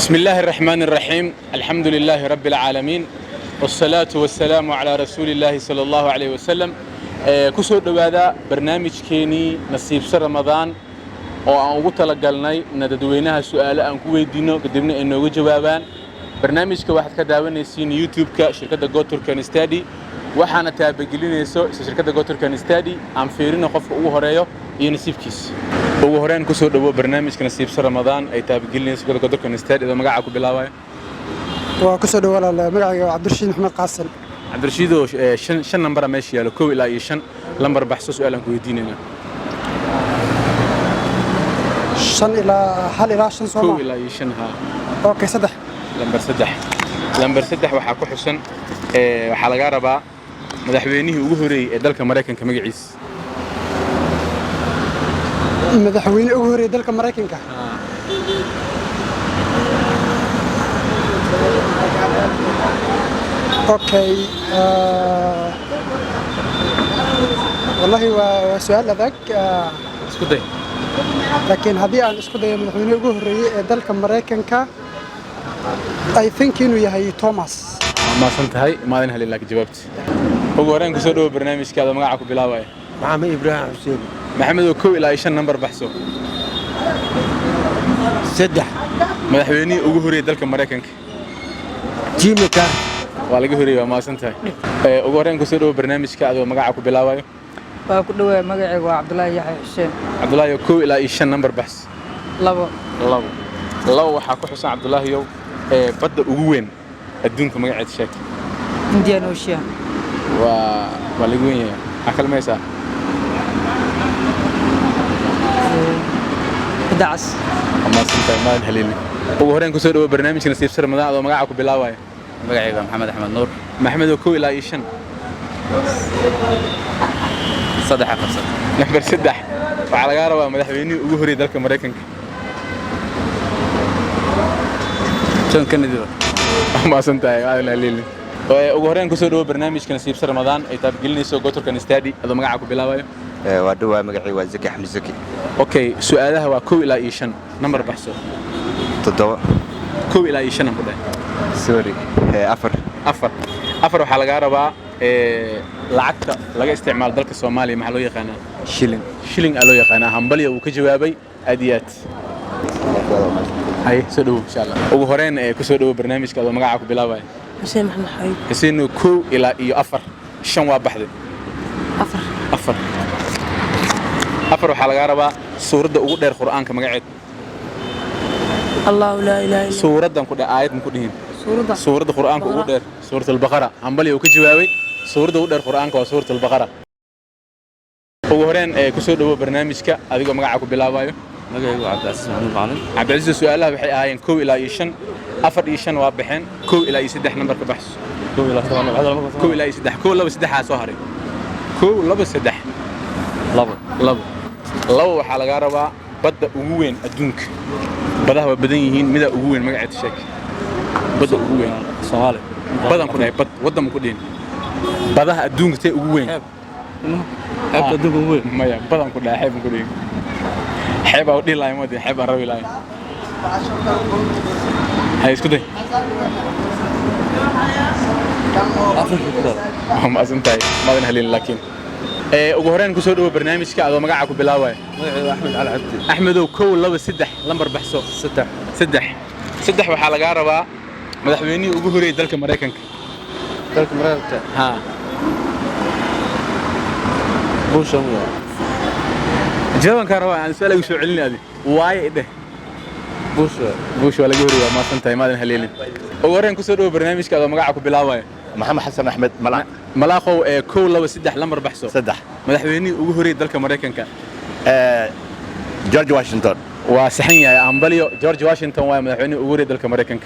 بسم الله الرحمن الرحيم الحمد لله رب العالمين والصلاة والسلام على رسول الله صلى الله عليه وسلم كسر دوادا برنامج كيني نصيب سر رمضان oo aan ugu talagalnay dadweynaha su'aalo aan ku weydiino kadibna ay nooga jawaabaan barnaamijka waxaad ka daawanaysiin YouTube-ka shirkadda Goturkan Study waxaana taabagelinayso shirkadda Goturkan Study aan fiirino qofka ugu horeeyo iyo nasiibkiisa ugu horeen ku soo dhawo barnaamijka nasiib sar Ramadan ay taabagelinayso shirkadda Goturkan Study oo magaca ku bilaabay waa ku soo dhawo magacayga Cabdirashiid Maxamed Qaasim Cabdirashiid oo shan number meesha yaalo 1 ilaa 5 lambar baxso su'aalan ku weydiinayna شن إلى هل إلى شن صومال؟ كو إلى يشن ها. أوكي سدح. لمبر سدح وحكو حسن حلقة ربع مدحوينيه وجهري دلك مريكان كمجلس. مدحوينيه وجهري دلك مريكان كه. أوكي. والله وسؤال ذاك. اسكتي. لكن هذه أنا إسكو ده مدحوينيه وجهري دلك مريكان كه. I think إنه يهي توماس. ما صنت هاي ما ذنها لله جوابت. هو ورين كسروا برنامج كذا ما عاكو بلاوي. محمد إبراهيم حسين. محمد وكو إلى إيش النمبر بحسه. سدح. مدحوينيه وجهري دلك مريكان كه. جيم كار. والله جهري ما صنت هاي. هو ورين كسروا برنامج كذا ما عاكو بلاوي. كله مجاعي وعبد الله يحيى حسين. عبد الله يكو إلى إيش النمبر بحس. لو حكوا حسين عبد الله يو بدأ وين الدنيا مجاعد شكل. إنديان أوشيان. والجوين أكل ما يسا. دعس. ما سنت ما الهليل. وهرين كسروا برنامج نصيب سر رمضان هذا مجاعكم بلاوي. مجاعي محمد أحمد نور. محمد وكو إلى إيشن. صدح خمسة. نحبر سدح. وعلى جارة مدحويني وجهري ذلك مريكان. شلون كان نديره؟ ما سنت هذا الهليل. وهرين كسروا برنامج نصيب سر رمضان أي تابجلني سو Goturkan Study هذا مجاعكم بلاوي. وادوا مجاعي وزكي أحمد زكي. أوكي سؤالها وكو إلى إيشن نمبر بحثه. تدوا. كو إلى إيشن نمبر. سوري. أفر وحلقة ربع لعكت لقى استعمال ذلك الصومالي محلو يقانا شيلين ألو يقانا همبلي وكجوابي أديات هاي سدو إن شاء الله وهرين كسدو برنامج كذا مقعك بلاوي حسين محمد حبيب حسين كو إلى أفر شن بحد أفر وحلقة ربع سورة أقول القرآن كما قاعد الله لا إله إلا سورة دم كده آيات مكودين سورة القرآن كودر سورة البقرة همبلي وكجوابي سورة القرآن كسورة البقرة وهرين كسدو برنامج كا أديكو مقعك بلاوي مجاعي عبد العزيز محمد معلم. عبد العزيز سؤالها بحي آين كو إلى إيشن أفر إيشن وابحين كو إلى يسدح نمبر كبحث كو إلى يسدح كو لو سدح سهري كو لو سدح لو حلقة ربع بدأ وين الدنك بدأ بدنيهين مدى وين مقعد الشك بدأ وين صومالي. بدأ كنا بد ودم كلين بدأ الدنك تي وين حب الدنيا وين. ما يا بدأ كنا حب كلين حب أودي لاي مودي حب أروي لاي هاي اسكتي هم أزنتاي ما بين هلين لكن وجهرين كسر برنامج كذا مقعك بلاوي أحمد على عبدي. أحمد وكول لو سدح لمبر بحسه سدح وحلقة ربع مدحويني وجهري ذلك مريكان ذلك مريكان ها بوش أمي جوان كاروا عن سؤال وشو علني هذه واي ده بوش ولا جهري ما سنتي ما ذن هليلين وجهرين كسر برنامج كذا مقعك بلاوي محمد حسن أحمد ملاخو كول لو سدح لمبر بحسه سدح. مدحويني وجهري ذلك مريكان جورج واشنطن. وسحين يا أمبليو جورج واشنطن ومدحويني وجهري ذلك مريكان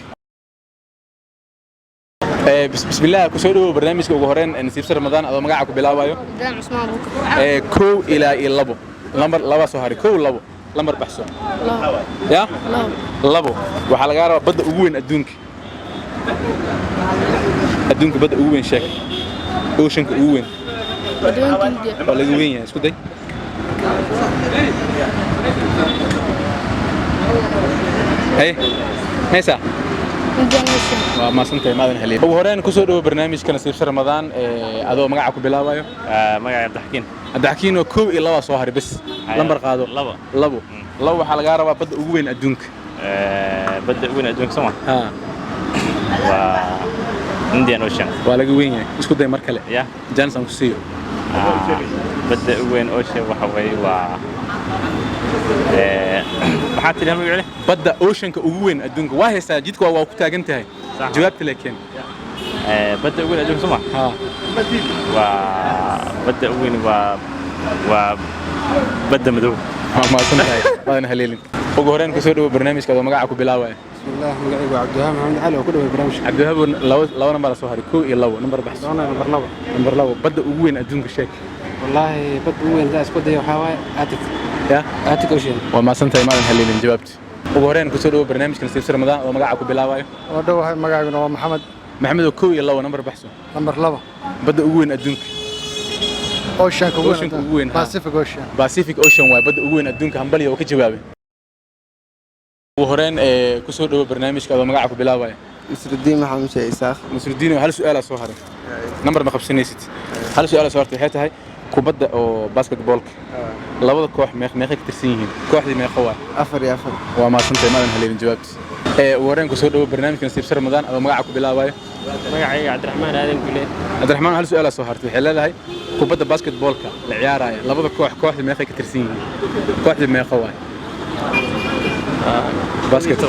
بسم الله كسروا برنامج وجهرين نصيب سر رمضان هذا مقعك بلاوي دام عثمان بوك كو إلى لبو لمبر سهري كو لبو لمبر بحسه يا لبو وحلقة ربع بدأ وين الدنك بدأ وين شكل أوشنك وين ولا وين يا اسكت هاي ميسا Indian Ocean. وما سنتي ما هلين ugu horeen ku soo dhawo barnaamijka nasiibsha Ramadaan adoo magaca ku bilaabayo magaca Abdixkiin Abdixkiin oo 2 iyo 2 soo haray bas lambar qaado labo waxa laga rabaa badda ugu weyn adduunka badda ugu weyn adduunka Soomaa ha waa Indian Ocean waa laga weyn yahay isku day mar kale ya Johnson ku siiyo badda ugu weyn Ocean waxa weeye waa maxaa tiri magaca badda oceanka ugu weyn adduunka waa heesaa jidka waa ku taagan tahay jawaabta laakiin badda ugu weyn adduunka Soomaa ha waa badda ugu weyn waa badda madow ما سنتي ما هلين ugu horeen ku soo dhawo barnaamijka adoo magaca ku bilaabay بسم الله مقعي عبد الوهاب محمد علي وكله برنامج عبد الوهاب لو نمبر soo haray 2 iyo 2 number baxs أنا نمبر 2 badda ugu weyn adduunka sheeg والله بد وين ذا اسكو دي وحاوي يا اتك اوشن وما سنتي ما هلين jawaabti ugu horeen ku soo dhawo barnaamijka nasiibsha Ramadaan oo magaca ku bilaabay ودوه magacaygu waa Maxamed maxamed oo 2 iyo 2 number baxso number 2 badda ugu weyn adduunka Ocean ugu weyn Pacific Ocean Pacific Ocean waa badda ugu weyn adduunka hambali oo ka jawaabay ugu horeen ku soo dhawo barnaamijka adoo magaca ku bilaabay نصر الدين محمد شيخ إساق Nasruddin hal su'aal soo haray number ma qabsanaysid hal su'aal soo hartay waxay tahay kubadda oo basketballka labada koox meeqa ka tirsan yihiin kooxdii meeqa waa أفر يا أفر waa ma santay maadan haleelin jawaabti ugu horeen ku soo dhawo barnaamijka nasiibsha Ramadaan adoo magaca ku bilaabay magacayga Cabdiraxmaan Aadan Gule Cabdiraxmaan hal su'aal soo hartay waxay leedahay kubadda basketballka la ciyaaraya labada kooxdii meeqa ka tirsan yihiin kooxdii meeqa waa basket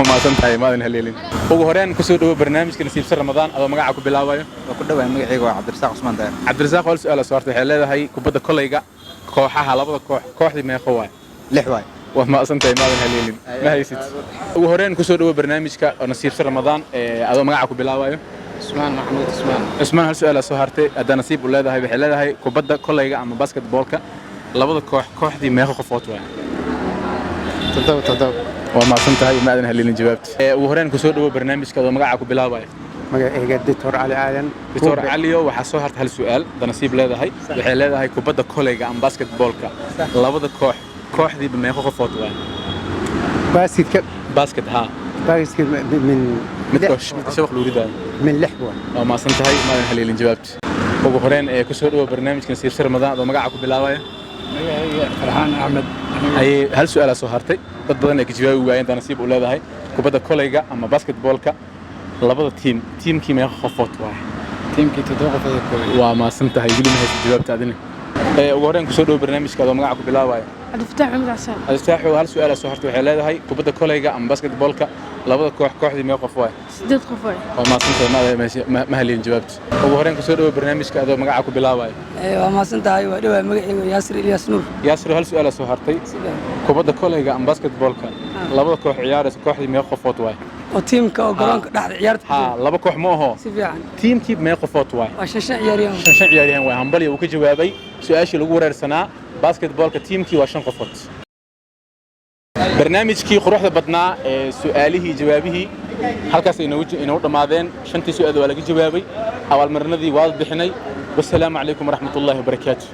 ما سنتي maadan haleelin ugu horeen ku soo dhawo barnaamijka nasiibsha Ramadaan adoo magaca ku bilaabayo ku dhawaay magacayga waa Cabdirasaaq Cusmaan Daahir Cabdirasaaq hal su'aal soo hartay waxay leedahay kubadda kolayga kooxaha labada kooxdii meeqa waa 6 waay وما سنتي ما هلين ما هي ست وهورين كسو دو برنامجك نصيب رمضان ادو magaca ku bilaabayo عثمان محمود Usman hal su'aal soo hartay ada nasiib u leedahay waxay leedahay kubadda kolayga ama basketballka labada kooxdii meeqa qofood waa تضو وما سنتي ما هلين jawaabti وهورين كسو دو barnaamijka adoo magaca ku bilaabayo magacayga Dr. Ali Aadan Dr. Ali waxa soo hartay hal su'aal ada nasiib leedahay waxay leedahay kubadda kolayga ama basketballka labada kooxdii meeqa qofood waa باسكت ها باسكت من متكوش سبق لو ريدا من لحبه ما سنتهي ما هلين جوابت ugu horeen ku soo dhawo barnaamijka nasiibsha Ramadaan oo magaca ku bilaabay Farxaan Ahmed ay hal su'aal soo hartay dad badan ay ka jawaabi waayeen da nasiib u leedahay kubadda kolayga ama basketballka labada teamkii meeqa qofood waa teamkii toddoba qof ay kooban waa ma santahay wili ma haysto jawaabta adina ugu horeen ku soo dhawo barnaamijka oo magaca ku bilaabay عبد الفتاح محمد عسان Adistaaxu hal su'aal soo hartay waxay leedahay kubadda kolayga ama basketballka labada kooxdii meeqa qof waa 8 قفاي ما سنتي ما هلين جوابت ugu horeen ku soo dhawo barnaamijka adoo magaca ku bilaabay waa maasan tahay waa dhawaa magacayga Yaasir Ilyas Nuur yaasir hal su'aal soo hartay kubadda kolayga ama basketballka labada koox ciyaaraysa kooxdii meeqa qofood waa oo tiimka oo garoonka dhexda ciyaarta ha laba koox ma aho si fiican teamkii meeqa qofood waa waa shan ciyaaryahan shan ciyaaryahan waa hambali uu ka jawaabay su'aashii lagu wareersanaa basketballka teamkii waa 5 qofood barnaamijkii quruxda badnaa ee su'aalihii jawaabihii halkaas inoo dhamaadeen shantii su'aal waa laga jawaabay abaalmarinadii waa bixinay wassalaamu calaykum waraxmatullaahi wabarakaatuh